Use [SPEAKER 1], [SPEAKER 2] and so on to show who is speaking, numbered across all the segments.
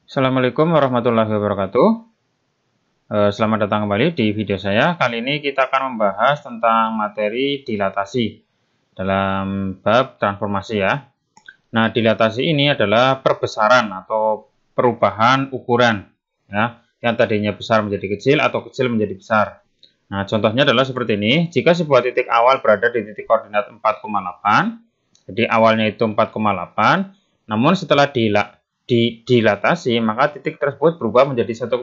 [SPEAKER 1] Assalamualaikum warahmatullahi wabarakatuh. Selamat datang kembali di video saya. Kali ini kita akan membahas tentang materi dilatasi dalam bab transformasi ya. Nah, dilatasi ini adalah perbesaran atau perubahan ukuran ya, yang tadinya besar menjadi kecil atau kecil menjadi besar. Nah, contohnya adalah seperti ini. Jika sebuah titik awal berada di titik koordinat 4,8, jadi awalnya itu 4,8, namun setelah dilatasi, maka titik tersebut berubah menjadi 1,2.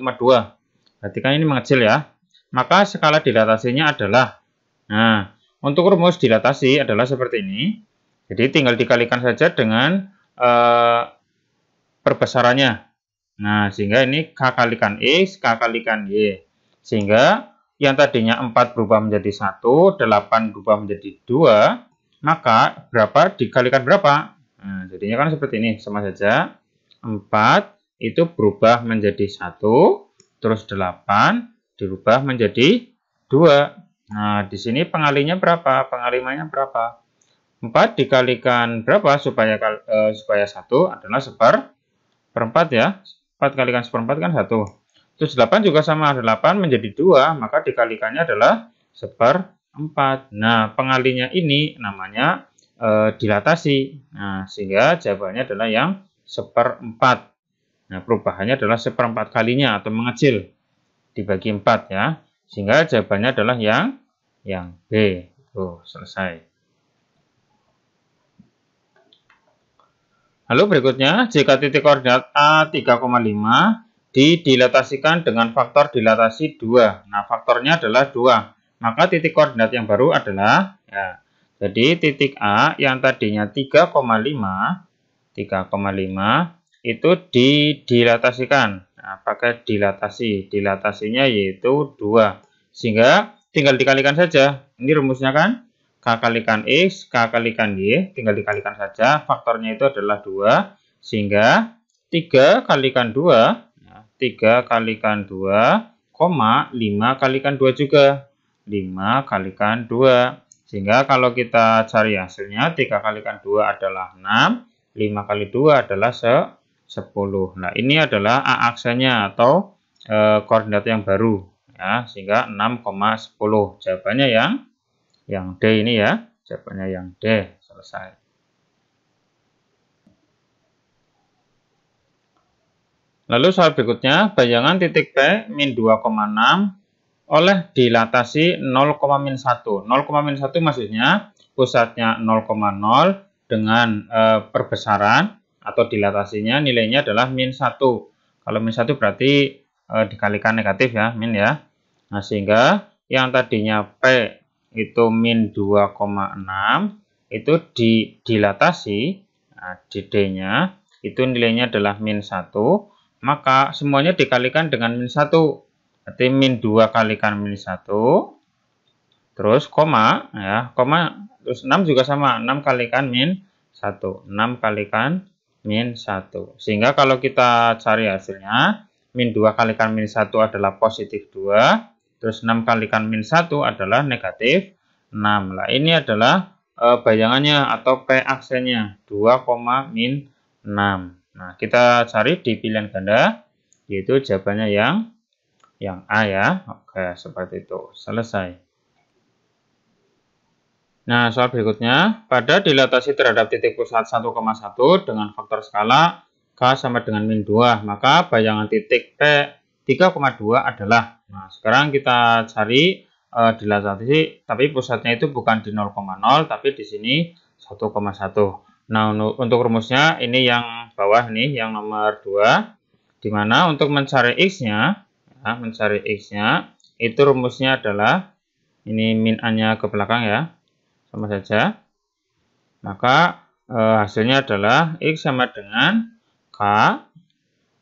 [SPEAKER 1] Berarti kan ini mengecil ya. Maka skala dilatasinya adalah, nah, untuk rumus dilatasi adalah seperti ini. Jadi tinggal dikalikan saja dengan perbesarannya. Nah, sehingga ini K kalikan X, K kalikan Y. Sehingga yang tadinya 4 berubah menjadi 1, 8 berubah menjadi 2, maka berapa dikalikan berapa? Nah, jadinya kan seperti ini, sama saja. 4 itu berubah menjadi 1, terus 8 dirubah menjadi 2. Nah, di sini pengalinya berapa? Pengalimannya berapa? 4 dikalikan berapa supaya 1 adalah seperempat ya. 4 kalikan seperempat kan 1. Terus 8 juga sama, 8 menjadi 2, maka dikalikannya adalah seperempat. Nah, pengalinya ini namanya dilatasi. Nah, sehingga jawabannya adalah yang seperempat. Nah, perubahannya adalah seperempat kalinya atau mengecil dibagi 4 ya. Sehingga jawabannya adalah yang B. Tuh, selesai. Lalu berikutnya, jika titik koordinat A 3,5 didilatasikan dengan faktor dilatasi 2. Nah, faktornya adalah 2. Maka titik koordinat yang baru adalah ya. Jadi titik A yang tadinya 3,5 itu didilatasikan. Nah, pakai dilatasi. Dilatasinya yaitu 2. Sehingga tinggal dikalikan saja. Ini rumusnya kan? K kalikan X, K kalikan Y. Tinggal dikalikan saja. Faktornya itu adalah 2. Sehingga 3 kalikan 2. 3 kalikan 2, 5 kalikan 2 juga. 5 kalikan 2. Sehingga kalau kita cari hasilnya, 3 kalikan 2 adalah 6. 5 kali 2 adalah 10. Nah, ini adalah A aksanya atau koordinat yang baru ya, sehingga 6,10. Jawabannya yang D ini ya. Jawabannya yang D. Selesai. Lalu soal berikutnya, bayangan titik P min 2,6 oleh dilatasi 0,-1. 0,-1 maksudnya pusatnya 0,0 dengan perbesaran atau dilatasinya nilainya adalah min 1. Kalau min 1 berarti dikalikan negatif ya, min ya. Nah, sehingga yang tadinya P itu min 2,6 itu dilatasi, nah, di D-nya itu nilainya adalah min 1, maka semuanya dikalikan dengan min 1. Berarti min 2 kalikan min 1, terus koma ya, koma. Terus 6 juga sama, 6 kalikan min 1. 6 kalikan min 1. Sehingga kalau kita cari hasilnya, min 2 kalikan min 1 adalah positif 2. Terus 6 kalikan min 1 adalah negatif 6. Nah, ini adalah bayangannya atau P aksennya 2, min 6. Nah, kita cari di pilihan ganda, yaitu jawabannya yang A ya. Oke, seperti itu. Selesai. Nah, soal berikutnya, pada dilatasi terhadap titik pusat 1,1 dengan faktor skala K sama dengan min 2, maka bayangan titik P 3,2 adalah, nah sekarang kita cari dilatasi, tapi pusatnya itu bukan di 0,0, tapi di sini 1,1. Nah, untuk rumusnya ini yang bawah nih, yang nomor 2, di mana untuk mencari X-nya, itu rumusnya adalah, ini min A-nya ke belakang ya, sama saja. Maka hasilnya adalah X sama dengan K,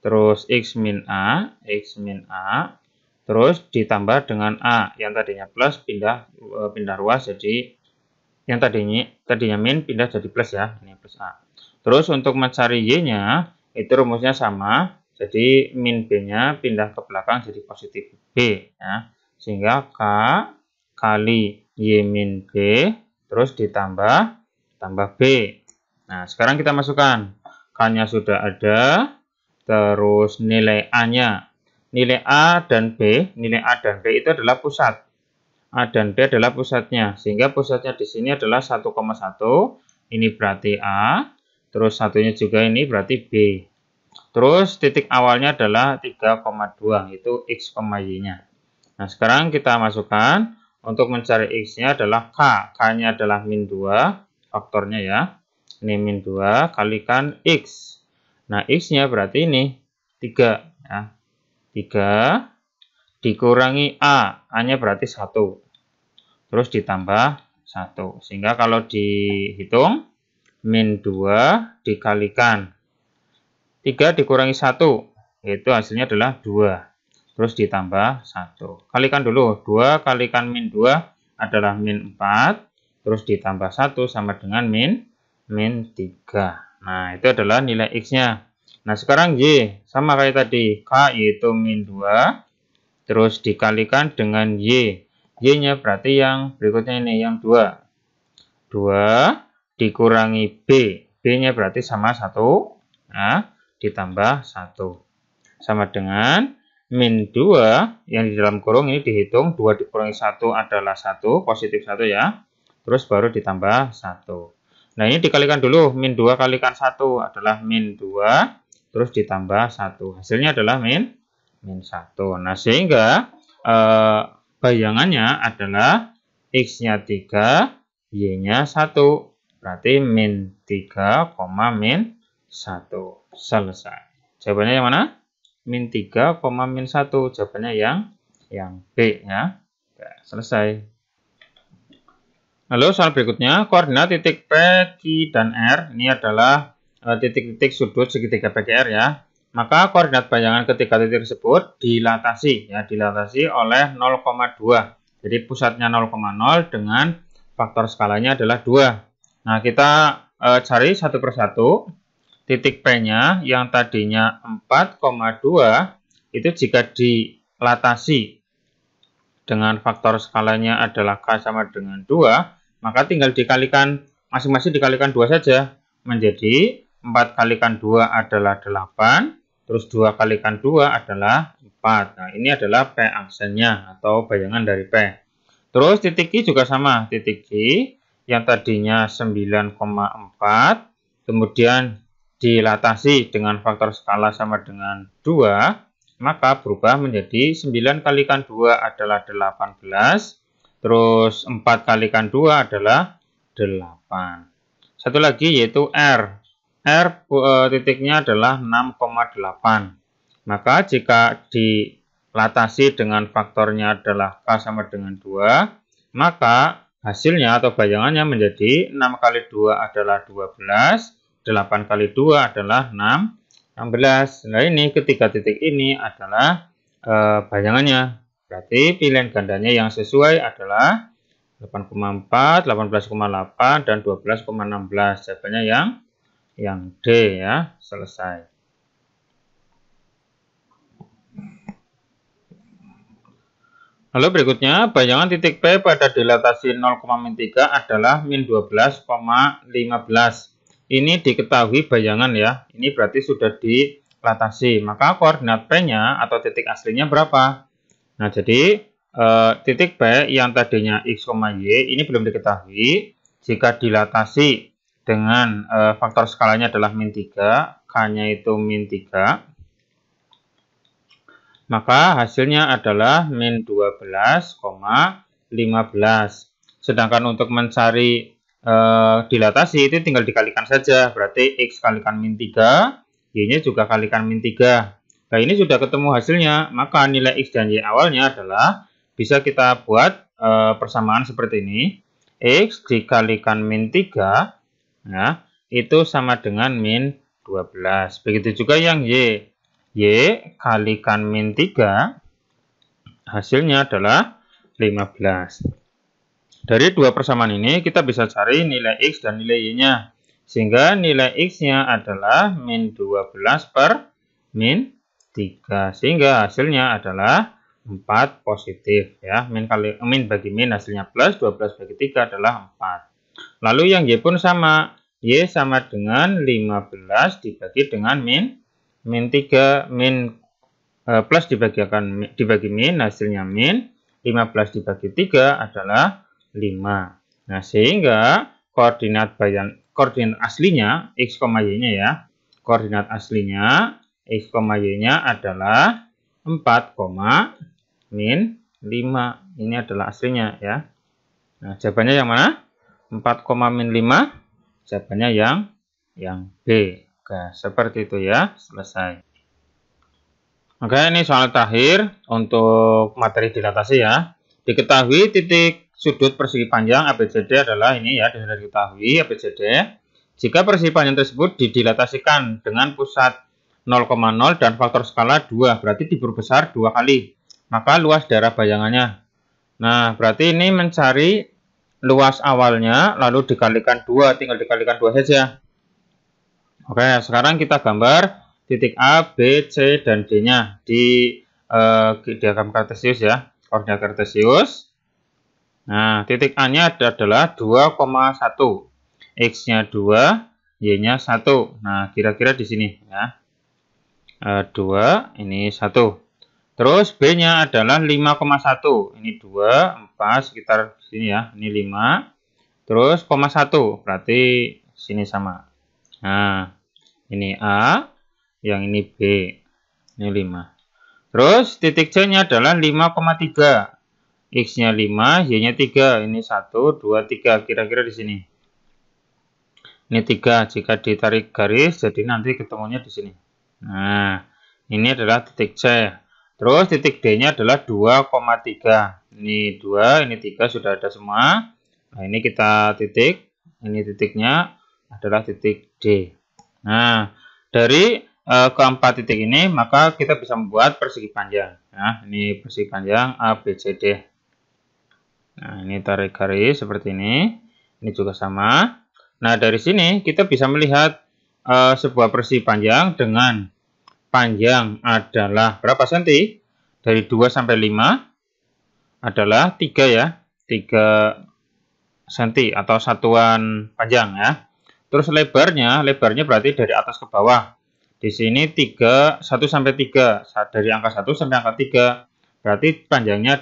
[SPEAKER 1] terus X min A, terus ditambah dengan A yang tadinya plus pindah ruas, jadi yang tadinya min pindah jadi plus ya, ini plus A. Terus untuk mencari Y-nya itu rumusnya sama, jadi min B-nya pindah ke belakang jadi positif B ya. Sehingga K kali Y min B terus tambah B. Nah, sekarang kita masukkan. K-nya sudah ada, terus nilai A-nya. Nilai A dan B itu adalah pusat. A dan B adalah pusatnya, sehingga pusatnya di sini adalah 1,1. Ini berarti A, terus satunya juga ini berarti B. Terus titik awalnya adalah 3,2, itu X, Y-nya. Nah, sekarang kita masukkan, untuk mencari X-nya adalah K. K-nya adalah min 2, faktornya ya. Ini min 2 kalikan X. Nah, X-nya berarti ini 3. Ya. 3 dikurangi A. A-nya berarti 1. Terus ditambah 1. Sehingga kalau dihitung, min 2 dikalikan 3 dikurangi 1, yaitu hasilnya adalah 2. Terus ditambah 1. Kalikan dulu, 2 kalikan min 2 adalah min 4. Terus ditambah 1 sama dengan min 3. Nah, itu adalah nilai X-nya. Nah, sekarang Y, sama kayak tadi, K yaitu min 2. Terus dikalikan dengan Y. Y-nya berarti yang berikutnya ini, yang 2. 2 dikurangi B. B-nya berarti sama 1. Nah, ditambah 1. Sama dengan min 2 yang di dalam kurung ini dihitung. 2 dikurangi 1 adalah 1, positif 1 ya. Terus baru ditambah 1. Nah, ini dikalikan dulu. Min 2 kalikan 1 adalah min 2. Terus ditambah 1. Hasilnya adalah min 1. Nah, sehingga bayangannya adalah X-nya 3, Y-nya 1. Berarti min 3, min 1. Selesai. Jawabannya yang mana? Min 3, min 1. Jawabannya yang B ya. Oke, selesai. Lalu soal berikutnya, koordinat titik P, Q, dan R ini adalah titik-titik sudut segitiga PQR ya. Maka koordinat bayangan ketiga titik tersebut dilatasi ya, dilatasi oleh 0,2. Jadi pusatnya 0,0 dengan faktor skalanya adalah 2. Nah, kita cari satu persatu. Titik P-nya yang tadinya 4,2 itu jika dilatasi dengan faktor skalanya adalah K sama dengan 2, maka tinggal dikalikan, masing-masing dikalikan 2 saja. Menjadi 4 kalikan 2 adalah 8, terus 2 kalikan 2 adalah 4. Nah, ini adalah P aksennya atau bayangan dari P. Terus titik Q juga sama, titik Q yang tadinya 9,4, kemudian dilatasi dengan faktor skala sama dengan 2, maka berubah menjadi 9 kalikan 2 adalah 18, terus 4 kalikan 2 adalah 8. Satu lagi yaitu R. R titiknya adalah 6,8. Maka jika dilatasi dengan faktornya adalah K sama dengan 2, maka hasilnya atau bayangannya menjadi 6 kali 2 adalah 12, 8 kali 2 adalah 16. Nah, ini ketiga titik ini adalah bayangannya. Berarti pilihan gandanya yang sesuai adalah 8,4, 18,8, dan 12,16. Jawabannya yang D ya. Selesai. Lalu berikutnya, bayangan titik P pada dilatasi 0,3 adalah min 12,15. Ini diketahui bayangan ya, ini berarti sudah dilatasi. Maka koordinat P-nya atau titik aslinya berapa? Nah, jadi titik P yang tadinya X, Y ini belum diketahui. Jika dilatasi dengan faktor skalanya adalah min 3, K-nya itu min 3, maka hasilnya adalah min 12,15. Sedangkan untuk mencari dilatasi itu tinggal dikalikan saja, berarti X kalikan min 3, Y-nya juga kalikan min 3. Nah, ini sudah ketemu hasilnya, maka nilai X dan Y awalnya adalah bisa kita buat persamaan seperti ini. X dikalikan min 3 ya, itu sama dengan min 12. Begitu juga yang Y. Y kalikan min 3 hasilnya adalah 15. Dari dua persamaan ini kita bisa cari nilai X dan nilai Y-nya. Sehingga nilai X-nya adalah min 12 per min 3. Sehingga hasilnya adalah 4 positif ya. Min bagi min hasilnya plus, 12 bagi 3 adalah 4. Lalu yang Y pun sama. Y sama dengan 15 dibagi dengan min min 3 min plus dibagi min, hasilnya min. 15 dibagi 3 adalah 5. Nah, sehingga koordinat aslinya x, y-nya ya. Koordinat aslinya x, y-nya adalah 4, min 5. Ini adalah aslinya ya. Nah, jawabannya yang mana? 4, min 5. Jawabannya yang B. Oke, seperti itu ya. Selesai. Oke, ini soal terakhir untuk materi dilatasi ya. Diketahui titik sudut persegi panjang ABCD adalah ini ya, sudah diketahui ABCD. Jika persegi panjang tersebut didilatasikan dengan pusat 0,0 dan faktor skala 2, berarti diperbesar 2 kali. Maka luas daerah bayangannya. Nah, berarti ini mencari luas awalnya, lalu dikalikan 2, tinggal dikalikan 2 saja. Oke, sekarang kita gambar titik A, B, C, dan D-nya di diagram kartesius ya, koordinat kartesius. Nah, titik A-nya adalah 2,1, X-nya 2, Y-nya 1. Nah, kira-kira di sini ya. 2, ini 1. Terus B-nya adalah 5,1. Ini 2, 4, sekitar sini ya. Ini 5. Terus, 1. Berarti sini sama. Nah, ini A, yang ini B. Ini 5. Terus, titik C-nya adalah 5,3. X-nya 5, Y-nya 3. Ini 1, 2, 3. Kira-kira di sini. Ini 3. Jika ditarik garis, jadi nanti ketemunya di sini. Nah, ini adalah titik C. Terus titik D-nya adalah 2,3. Ini 2, ini 3 sudah ada semua. Nah, ini kita titik. Ini titiknya adalah titik D. Nah, dari keempat titik ini, maka kita bisa membuat persegi panjang. Nah, ini persegi panjang ABCD. Nah, ini tarik garis seperti ini. Ini juga sama. Nah, dari sini kita bisa melihat sebuah persegi panjang dengan panjang adalah berapa senti? Dari 2 sampai 5 adalah 3 ya. 3 senti atau satuan panjang ya. Terus lebarnya berarti dari atas ke bawah. Di sini 1 sampai 3. Dari angka 1 sampai angka 3. Berarti panjangnya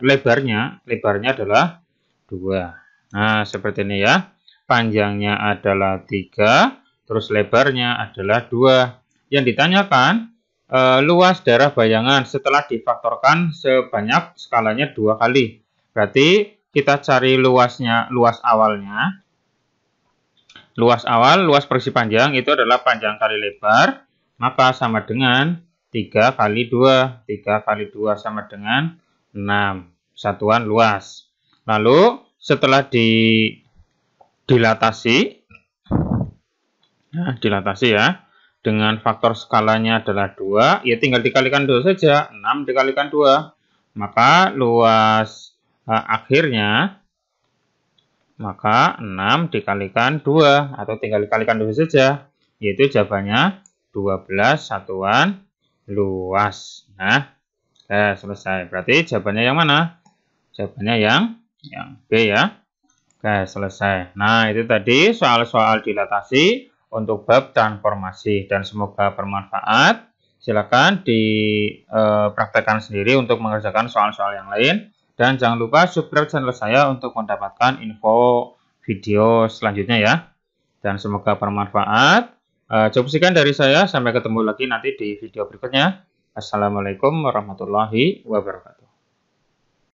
[SPEAKER 1] lebarnya adalah 2. Nah, seperti ini ya. Panjangnya adalah 3, terus lebarnya adalah 2. Yang ditanyakan luas daerah bayangan setelah difaktorkan sebanyak skalanya 2 kali. Berarti kita cari luas awalnya. Luas persegi panjang itu adalah panjang kali lebar, maka sama dengan 3 kali 2. 3 kali 2 sama dengan 6. Satuan luas. Lalu setelah dilatasi ya, dengan faktor skalanya adalah 2, ya tinggal dikalikan 2 saja. 6 dikalikan 2. Maka luas akhirnya, maka 6 dikalikan 2, atau tinggal dikalikan 2 saja. Yaitu jawabannya 12 satuan luas. Nah, selesai. Berarti jawabannya yang mana? Jawabannya yang B ya. Oke, selesai. Nah, itu tadi soal-soal dilatasi untuk bab transformasi, dan semoga bermanfaat. Silakan dipraktekkan sendiri untuk mengerjakan soal-soal yang lain, dan jangan lupa subscribe channel saya untuk mendapatkan info video selanjutnya ya. Dan semoga bermanfaat. Cukup sekian dari saya, sampai ketemu lagi nanti di video berikutnya. Assalamualaikum warahmatullahi wabarakatuh.